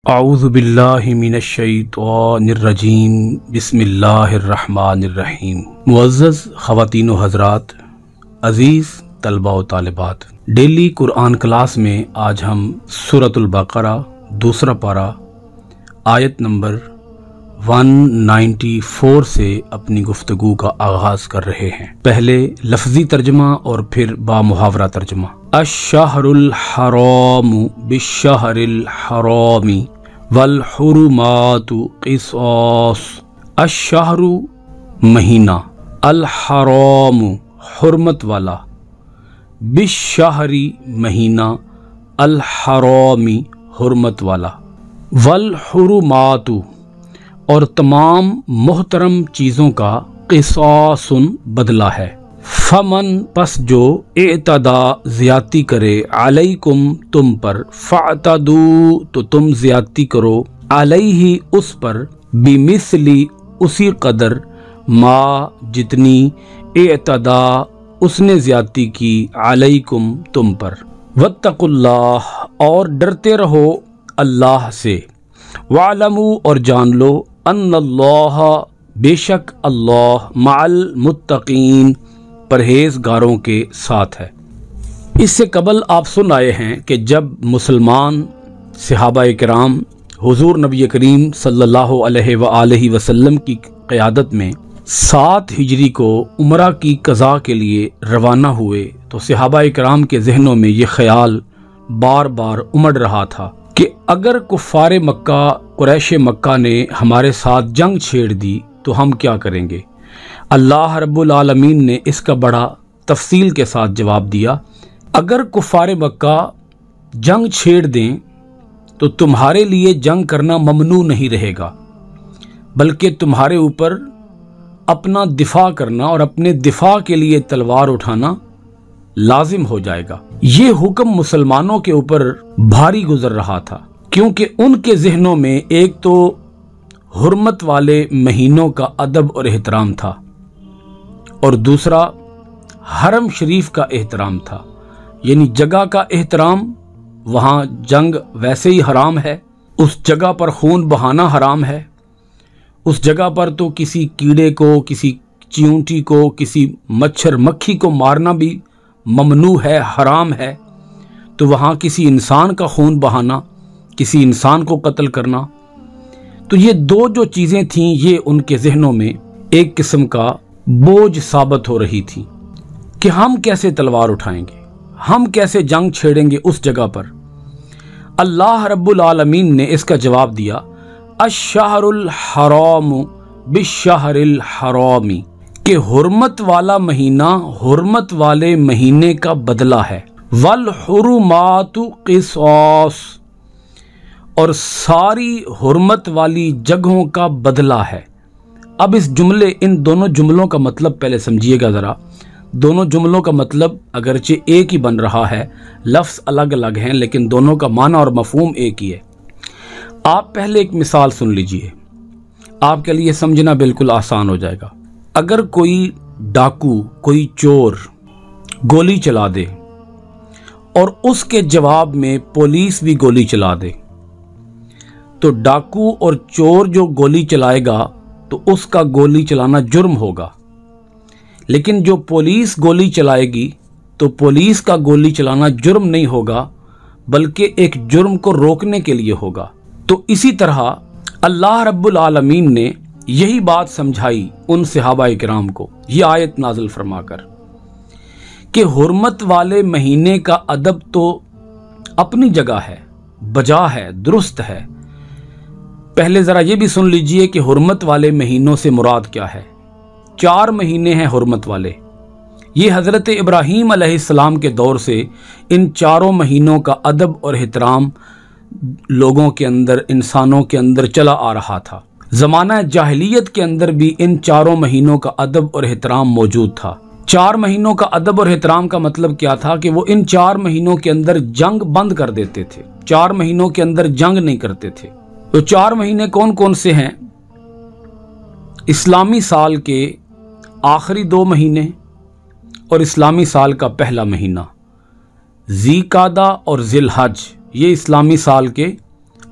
اعوذ باللہ من الشیطان الرجیم بسم اللہ الرحمن الرحیم۔ معزز خواتین و حضرات، عزیز طلباء و طالبات، ڈیلی قرآن کلاس میں آج ہم سورۃ البقرہ دوسرا پارہ آیت نمبر 194 سے اپنی گفتگو کا آغاز کر رہے ہیں۔ پہلے لفظی ترجمہ اور پھر با محاورہ ترجمہ۔ الشہر الحرام بالشہر الحرام والحرمات قصاص۔ الشہر مہینہ، الحرام حرمت والا، بالشہر مہینہ، الحرام حرمت والا، والحرمات اور تمام محترم چیزوں کا قصاص بدلہ ہے۔ فمن پس جو اعتدا زیادتی کرے علیکم تم پر، فاعتدوا تو تم زیادتی کرو، علیہ اس پر، بمثلی اسی قدر، ما جتنی، اعتدا اس نے زیادتی کی، علیکم تم پر۔ واتقوا اللہ اور ڈرتے رہو اللہ سے، وَاعْلَمُوا اور جان لو، ان اللہ بے شک اللہ، مع المتقین پرہیزگاروں کے ساتھ ہے۔ اس سے قبل آپ سن آئے ہیں کہ جب مسلمان صحابہ کرام حضور نبی کریم صلی اللہ علیہ وآلہ وسلم کی قیادت میں 7 ہجری کو عمرہ کی قضاء کے لیے روانہ ہوئے تو صحابہ کرام کے ذہنوں میں یہ خیال بار بار امڑ رہا تھا کہ اگر کفار مکہ، قریش مکہ نے ہمارے ساتھ جنگ چھیڑ دی تو ہم کیا کریں گے؟ اللہ رب العالمین نے اس کا بڑا تفصیل کے ساتھ جواب دیا، اگر کفار مکہ جنگ چھیڑ دیں تو تمہارے لیے جنگ کرنا ممنوع نہیں رہے گا، بلکہ تمہارے اوپر اپنا دفاع کرنا اور اپنے دفاع کے لیے تلوار اٹھانا لازم ہو جائے گا۔ یہ حکم مسلمانوں کے اوپر بھاری گزر رہا تھا، کیونکہ ان کے ذہنوں میں ایک تو حرمت والے مہینوں کا ادب اور احترام تھا، اور دوسرا حرم شریف کا احترام تھا، یعنی جگہ کا احترام۔ وہاں جنگ ویسے ہی حرام ہے، اس جگہ پر خون بہانا حرام ہے، اس جگہ پر تو کسی کیڑے کو، کسی چیونٹی کو، کسی مچھر مکھی کو مارنا بھی ممنوع ہے، حرام ہے، تو وہاں کسی انسان کا خون بہانا، کسی انسان کو قتل کرنا، تو یہ دو جو چیزیں تھیں یہ ان کے ذہنوں میں ایک قسم کا بوجھ ثابت ہو رہی تھی کہ ہم کیسے تلوار اٹھائیں گے، ہم کیسے جنگ چھیڑیں گے اس جگہ پر۔ اللہ رب العالمین نے اس کا جواب دیا، الشہر الحرام بالشہر الحرام، کہ حرمت والا مہینہ حرمت والے مہینے کا بدلہ ہے، والحرمات قصاص اور ساری حرمت والی جگہوں کا بدلہ ہے۔ اب ان دونوں جملوں کا مطلب پہلے سمجھیے گا ذرا۔ دونوں جملوں کا مطلب اگرچہ ایک ہی بن رہا ہے، لفظ الگ الگ ہیں، لیکن دونوں کا معنی اور مفہوم ایک ہی ہے۔ آپ پہلے ایک مثال سن لیجئے، آپ کے لیے سمجھنا بالکل آسان ہو جائے گا۔ اگر کوئی ڈاکو، کوئی چور گولی چلا دے اور اس کے جواب میں پولیس بھی گولی چلا دے، تو ڈاکو اور چور جو گولی چلائے گا تو اس کا گولی چلانا جرم ہوگا، لیکن جو پولیس گولی چلائے گی تو پولیس کا گولی چلانا جرم نہیں ہوگا، بلکہ ایک جرم کو روکنے کے لیے ہوگا۔ تو اسی طرح اللہ رب العالمین نے یہی بات سمجھائی ان صحابہ کرام کو یہ آیت نازل فرما کر کہ حرمت والے مہینے کا ادب تو اپنی جگہ ہے، بجا ہے، درست ہے۔ پہلے ذرا یہ بھی سن لیجئے کہ حرمت والے مہینوں سے مراد کیا ہے۔ 4 مہینے ہیں حرمت والے۔ یہ حضرت ابراہیم علیہ السلام کے دور سے ان 4 مہینوں کا ادب اور احترام لوگوں کے اندر، انسانوں کے اندر چلا آ رہا تھا۔ زمانہ جاہلیت کے اندر بھی ان 4 مہینوں کا ادب اور احترام موجود تھا۔ 4 مہینوں کا ادب اور احترام کا مطلب کیا تھا کہ وہ ان 4 مہینوں کے اندر جنگ بند کر دیتے تھے، 4 مہینوں کے اندر جنگ نہیں کرتے تھے۔ تو 4 مہینے کون کون سے ہیں؟ اسلامی سال کے آخری 2 مہینے اور اسلامی سال کا پہلا مہینہ، ذی قعدہ اور ذی الحج، یہ اسلامی سال کے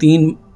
3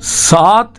7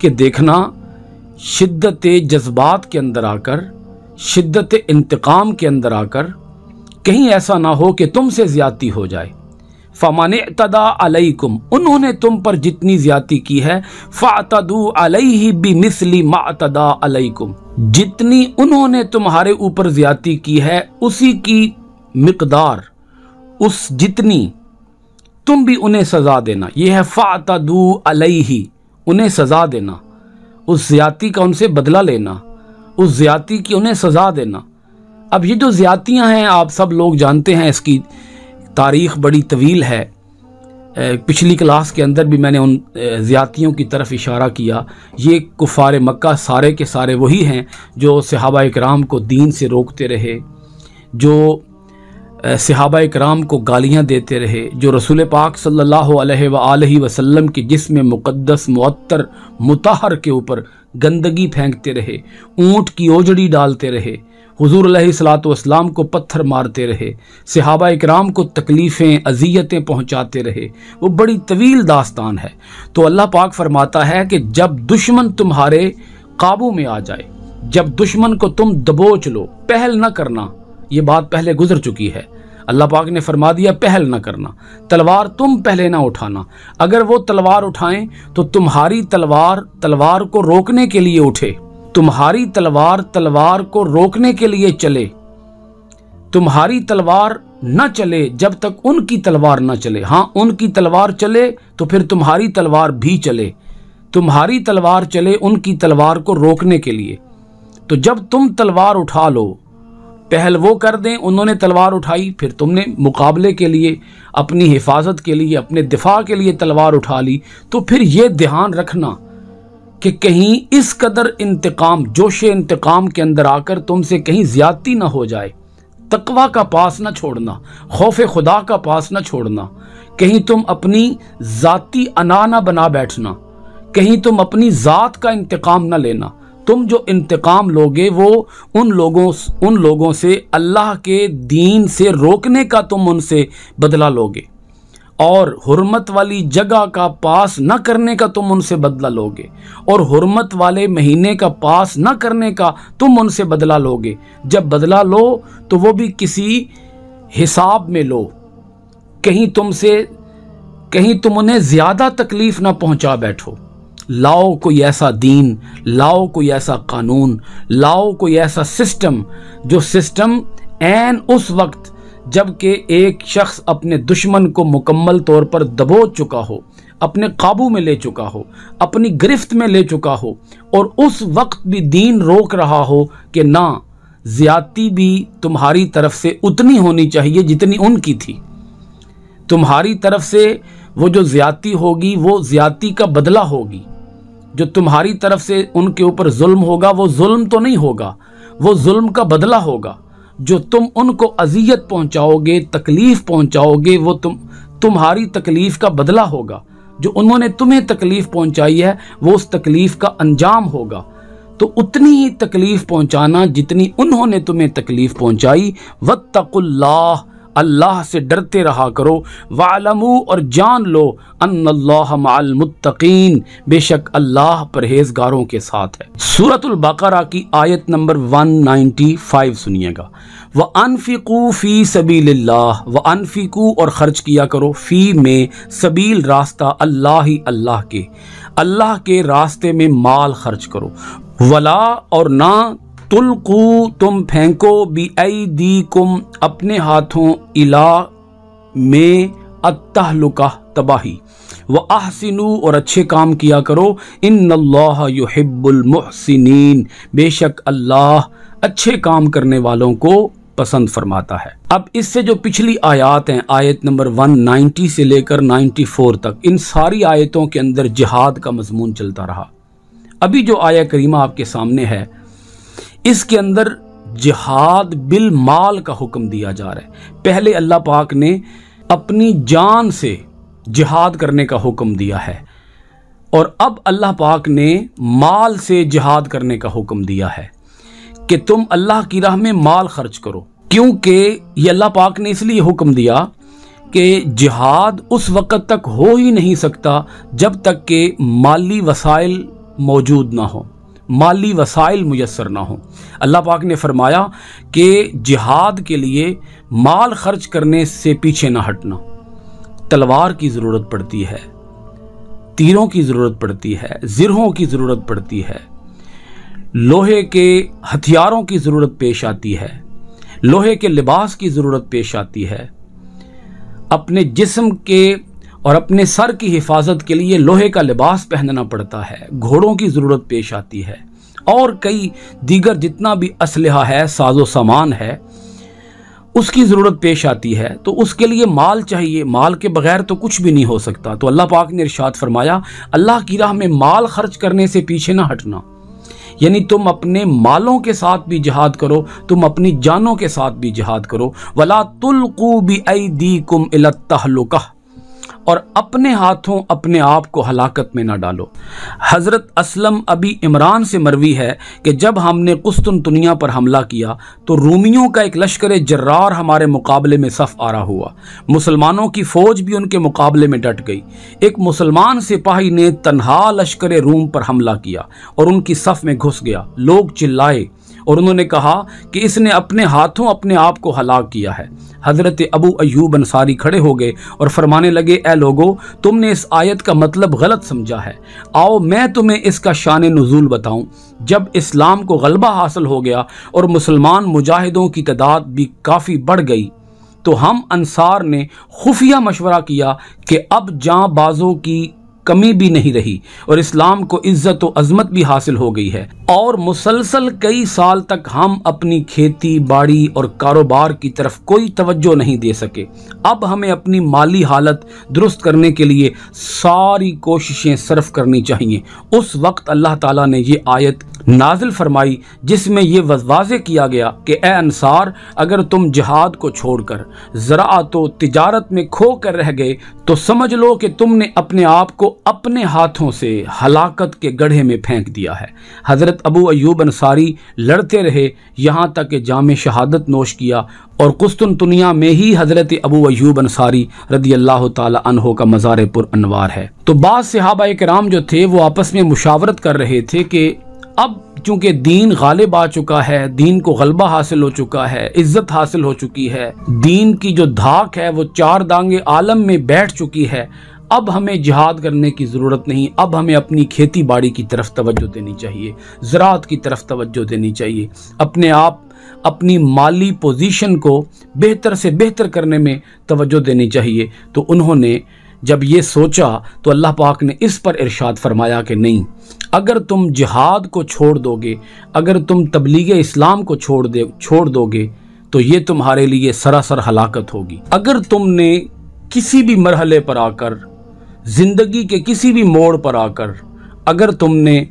کہ دیکھنا شدت جذبات کے اندر آ کر، شدت انتقام کے اندر آ کر کہیں ایسا نہ ہو کہ تم سے زیادتی ہو جائے۔ فَمَنِ اعْتَدَىٰ عَلَيْكُمْ، انہوں نے تم پر جتنی زیادتی کی ہے، فَاعْتَدُوا عَلَيْهِ بِمِثْلِ مَا اعْتَدَىٰ عَلَيْكُمْ، جتنی انہوں نے تمہارے اوپر زیادتی کی ہے اسی کی مقدار، اس جتنی تم بھی انہیں سزا دینا۔ یہ ہے فَاعْتَدُوا عَلَيْهِ، انہیں سزا دینا، اس زیادتی کا ان سے بدلہ لینا، اس زیادتی کی انہیں سزا دینا۔ اب یہ جو زیادتیاں ہیں آپ سب لوگ جانتے ہیں، اس کی تاریخ بڑی طویل ہے۔ پچھلی کلاس کے اندر بھی میں نے ان زیادتیوں کی طرف اشارہ کیا۔ یہ کفار مکہ سارے کے سارے وہی ہیں جو صحابہ اکرام کو دین سے روکتے رہے، جو صحابہ اکرام کو گالیاں دیتے رہے، جو رسول پاک صلی اللہ علیہ وآلہ وسلم کے جسم مقدس معطر مطہر کے اوپر گندگی پھینکتے رہے، اونٹ کی اوجڑی ڈالتے رہے، حضور علیہ الصلوۃ والسلام کو پتھر مارتے رہے، صحابہ اکرام کو تکلیفیں اذیتیں پہنچاتے رہے۔ وہ بڑی طویل داستان ہے۔ تو اللہ پاک فرماتا ہے کہ جب دشمن تمہارے قابو میں آ جائے، جب دشمن کو تم دبوچ لو، پہل نہ کرنا، یہ بات پہلے گزر چکی ہے۔ اللہ پاک نے فرما دیا پہل نہ کرنا، تلوار تم پہلے نہ اٹھانا۔ اگر وہ تلوار اٹھائیں تو تمہاری تلوار کو روکنے کے لیے اٹھے، تمہاری تلوار کو روکنے کے لیے چلے، تمہاری تلوار نہ چلے جب تک ان کی تلوار نہ چلے۔ ہاں، ان کی تلوار چلے تو پھر تمہاری تلوار بھی چلے، تمہاری تلوار چلے ان کی تلوار کو روکنے کے لیے۔ تو جب تم تلوار اٹھا لو، پہل وہ کر دیں، انہوں نے تلوار اٹھائی، پھر تم نے مقابلے کے لیے، اپنی حفاظت کے لیے، اپنے دفاع کے لیے تلوار اٹھا لی، تو پھر یہ دھیان رکھنا کہ کہیں اس قدر انتقام، جوش انتقام کے اندر آ کر تم سے کہیں زیادتی نہ ہو جائے۔ تقوی کا پاس نہ چھوڑنا، خوف خدا کا پاس نہ چھوڑنا، کہیں تم اپنی ذاتی انا نہ بنا بیٹھنا، کہیں تم اپنی ذات کا انتقام نہ لینا۔ تم جو انتقام لوگے وہ ان لوگوں سے اللہ کے دین سے روکنے کا تم ان سے بدلہ لوگے، اور حرمت والی جگہ کا پاس نہ کرنے کا تم ان سے بدلہ لوگے، اور حرمت والے مہینے کا پاس نہ کرنے کا تم ان سے بدلہ لوگے۔ جب بدلہ لو تو وہ بھی کسی حساب میں لو، کہیں تم انہیں زیادہ تکلیف نہ پہنچا بیٹھو۔ لاؤ کوئی ایسا دین، لاؤ کوئی ایسا قانون، لاؤ کوئی ایسا سسٹم، جو سسٹم عین اس وقت جب کہ ایک شخص اپنے دشمن کو مکمل طور پر دبوچ چکا ہو، اپنے قابو میں لے چکا ہو، اپنی گرفت میں لے چکا ہو، اور اس وقت بھی دین روک رہا ہو کہ نہ، زیادتی بھی تمہاری طرف سے اتنی ہونی چاہیے جتنی ان کی تھی۔ تمہاری طرف سے وہ جو زیادتی ہوگی وہ زیادتی کا بدلہ ہوگی۔ جو تمہاری طرف سے ان کے اوپر ظلم ہوگا وہ ظلم تو نہیں ہوگا، وہ ظلم کا بدلہ ہوگا۔ جو تم ان کو اذیت پہنچاؤ گے، تکلیف پہنچاؤ گے، وہ تمہاری تکلیف کا بدلہ ہوگا۔ جو انہوں نے تمہیں تکلیف پہنچائی ہے وہ اس تکلیف کا انجام ہوگا۔ تو اتنی ہی تکلیف پہنچانا جتنی انہوں نے تمہیں تکلیف پہنچائی۔ واتقوا اللہ، اللہ سے ڈرتے رہا کرو۔ وَاعْلَمُوا، اور جان لو، ان اللہ مع المتقین، بے شک اللہ پرہیزگاروں کے ساتھ ہے۔ سورۃ البقرہ کی آیت نمبر 195 سنیے گا۔ وَأَنفِقُوا فِي سَبِيلِ اللَّهِ، وَأَنفِقُوا، اور خرچ کیا کرو، فی میں سبیل راستہ، اللہ کے راستے میں مال خرچ کرو۔ ولا، اور نہ، تلقو، تم پھینکو، بِأَيْدِيكُمْ، اپنے ہاتھوں، الی، میں، التہلکہ، تباہی۔ وَأَحْسِنُوا، اور اچھے کام کیا کرو، ان اللہ یحب المحسنین، بے شک اللہ اچھے کام کرنے والوں کو پسند فرماتا ہے۔ اب اس سے جو پچھلی آیات ہیں، آیت نمبر 190 سے لے کر 94 تک، ان ساری آیتوں کے اندر جہاد کا مضمون چلتا رہا۔ ابھی جو آیہ کریمہ آپ کے سامنے ہے، اس کے اندر جہاد بالمال کا حکم دیا جا رہا ہے۔ پہلے اللہ پاک نے اپنی جان سے جہاد کرنے کا حکم دیا ہے، اور اب اللہ پاک نے مال سے جہاد کرنے کا حکم دیا ہے کہ تم اللہ کی راہ میں مال خرچ کرو۔ کیونکہ یہ اللہ پاک نے اس لیے حکم دیا کہ جہاد اس وقت تک ہو ہی نہیں سکتا جب تک کہ مالی وسائل موجود نہ ہو، مالی وسائل میسر نہ ہو۔ اللہ پاک نے فرمایا کہ جہاد کے لیے مال خرچ کرنے سے پیچھے نہ ہٹنا۔ تلوار کی ضرورت پڑتی ہے، تیروں کی ضرورت پڑتی ہے، زرہوں کی ضرورت پڑتی ہے، لوہے کے ہتھیاروں کی ضرورت پیش آتی ہے، لوہے کے لباس کی ضرورت پیش آتی ہے، اپنے جسم کے اور اپنے سر کی حفاظت کے لیے لوہے کا لباس پہننا پڑتا ہے، گھوڑوں کی ضرورت پیش آتی ہے، اور کئی دیگر جتنا بھی اسلحہ ہے، ساز و سامان ہے، اس کی ضرورت پیش آتی ہے۔ تو اس کے لیے مال چاہیے، مال کے بغیر تو کچھ بھی نہیں ہو سکتا۔ تو اللہ پاک نے ارشاد فرمایا اللہ کی راہ میں مال خرچ کرنے سے پیچھے نہ ہٹنا، یعنی تم اپنے مالوں کے ساتھ بھی جہاد کرو، تم اپنی جانوں کے ساتھ بھی جہاد کرو۔ وَلَا تُلْقُوا بِأَيْدِيكُمْ إِلَى التَّهْلُكَةِ، اور اپنے ہاتھوں اپنے آپ کو ہلاکت میں نہ ڈالو۔ حضرت اسلم ابی عمران سے مروی ہے کہ جب ہم نے قسطنطنیہ پر حملہ کیا تو رومیوں کا ایک لشکر جرار ہمارے مقابلے میں صف آرا ہوا، مسلمانوں کی فوج بھی ان کے مقابلے میں ڈٹ گئی۔ ایک مسلمان سپاہی نے تنہا لشکر روم پر حملہ کیا اور ان کی صف میں گھس گیا۔ لوگ چلائے اور انہوں نے کہا کہ اس نے اپنے ہاتھوں اپنے آپ کو ہلاک کیا ہے۔ حضرت ابو ایوب انصاری کھڑے ہو گئے اور فرمانے لگے اے لوگو، تم نے اس آیت کا مطلب غلط سمجھا ہے، آؤ میں تمہیں اس کا شان نزول بتاؤں۔ جب اسلام کو غلبہ حاصل ہو گیا اور مسلمان مجاہدوں کی تعداد بھی کافی بڑھ گئی تو ہم انصار نے خفیہ مشورہ کیا کہ اب جاں بازوں کی کمی بھی نہیں رہی اور اسلام کو عزت و عظمت بھی حاصل ہو گئی ہے، اور مسلسل کئی سال تک ہم اپنی کھیتی باڑی اور کاروبار کی طرف کوئی توجہ نہیں دے سکے۔ اب ہمیں اپنی مالی حالت درست کرنے کے لیے ساری کوششیں صرف کرنی چاہیے۔ اس وقت اللہ تعالیٰ نے یہ آیت نازل فرمائی جس میں یہ واضح کیا گیا کہ اے انصار، اگر تم جہاد کو چھوڑ کر زراعت و تجارت میں کھو کر رہ گئے تو سمجھ لو کہ تم نے اپنے آپ کو اپنے ہاتھوں سے ہلاکت کے گڑھے میں پھینک دیا ہے۔ حضرت ابو ایوب انصاری لڑتے رہے یہاں تک کہ جام شہادت نوش کیا، اور قسطنطنیہ میں ہی حضرت ابو ایوب انصاری رضی اللہ تعالی عنہ کا مزار پر انوار ہے۔ تو بعض صحابہ کرام جو تھے وہ آپس میں مشاورت کر رہے تھے کہ اب چونکہ دین غالب آ چکا ہے، دین کو غلبہ حاصل ہو چکا ہے، عزت حاصل ہو چکی ہے، دین کی جو دھاک ہے وہ چار دانگے عالم میں بیٹھ چکی ہے، اب ہمیں جہاد کرنے کی ضرورت نہیں، اب ہمیں اپنی کھیتی باڑی کی طرف توجہ دینی چاہیے، زراعت کی طرف توجہ دینی چاہیے، اپنے آپ اپنی مالی پوزیشن کو بہتر سے بہتر کرنے میں توجہ دینی چاہیے۔ تو انہوں نے جب یہ سوچا تو اللہ پاک نے اس پر ارشاد فرمایا کہ نہیں، اگر تم جہاد کو چھوڑ دو گے، اگر تم تبلیغ اسلام کو چھوڑ دو گے تو یہ تمہارے لیے سراسر ہلاکت ہوگی۔ اگر تم نے کسی بھی مرحلے پر آ کر، زندگی کے کسی بھی موڑ پر آ کر اگر تم نے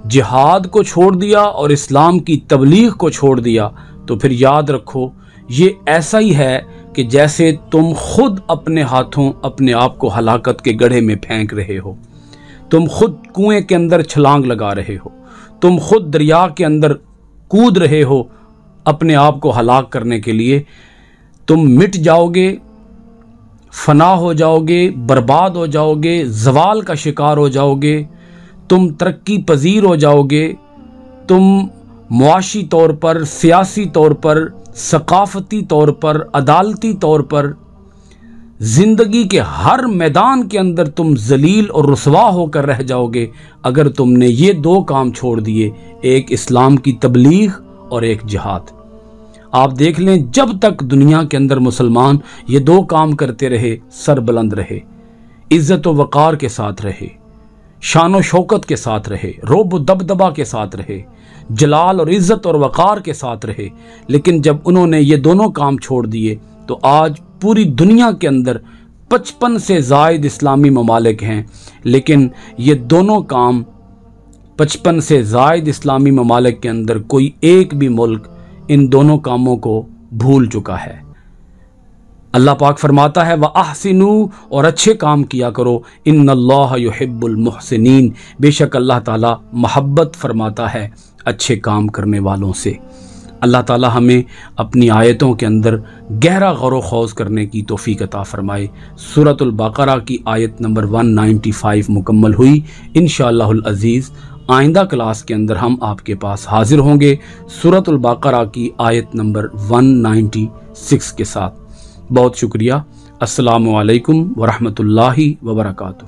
جہاد کو چھوڑ دیا اور اسلام کی تبلیغ کو چھوڑ دیا تو پھر یاد رکھو یہ ایسا ہی ہے کہ جیسے تم خود اپنے ہاتھوں اپنے آپ کو ہلاکت کے گڑھے میں پھینک رہے ہو، تم خود کنویں کے اندر چھلانگ لگا رہے ہو، تم خود دریا کے اندر کود رہے ہو اپنے آپ کو ہلاک کرنے کے لیے۔ تم مٹ جاؤ گے، فنا ہو جاؤ گے، برباد ہو جاؤ گے، زوال کا شکار ہو جاؤ گے، تم ترقی پذیر ہو جاؤ گے، تم معاشی طور پر، سیاسی طور پر، ثقافتی طور پر، عدالتی طور پر، زندگی کے ہر میدان کے اندر تم ذلیل اور رسوا ہو کر رہ جاؤ گے اگر تم نے یہ دو کام چھوڑ دیے، ایک اسلام کی تبلیغ اور ایک جہاد۔ آپ دیکھ لیں جب تک دنیا کے اندر مسلمان یہ دو کام کرتے رہے، سر بلند رہے، عزت و وقار کے ساتھ رہے، شان و شوکت کے ساتھ رہے، رعب و دبدبا کے ساتھ رہے، جلال اور عزت اور وقار کے ساتھ رہے، لیکن جب انہوں نے یہ دونوں کام چھوڑ دیے تو آج پوری دنیا کے اندر 55 سے زائد اسلامی ممالک ہیں، لیکن یہ دونوں کام 55 سے زائد اسلامی ممالک کے اندر کوئی ایک بھی ملک ان دونوں کاموں کو بھول چکا ہے۔ اللہ پاک فرماتا ہے وَأَحْسِنُوا، اور اچھے کام کیا کرو، إِنَّ اللَّهَ يُحِبُّ الْمُحْسِنِينَ، بے شک اللہ تعالیٰ محبت فرماتا ہے اچھے کام کرنے والوں سے۔ اللہ تعالیٰ ہمیں اپنی آیتوں کے اندر گہرا غور و خوض کرنے کی توفیق عطا فرمائے۔ سورۃ البقرہ کی آیت نمبر 195 مکمل ہوئی۔ انشاءاللہ العزیز آئندہ کلاس کے اندر ہم آپ کے پاس حاضر ہوں گے سورۃ البقرہ کی آیت نمبر 196 کے ساتھ۔ بہت شکریہ۔ السلام علیکم ورحمۃ اللہ وبرکاتہ۔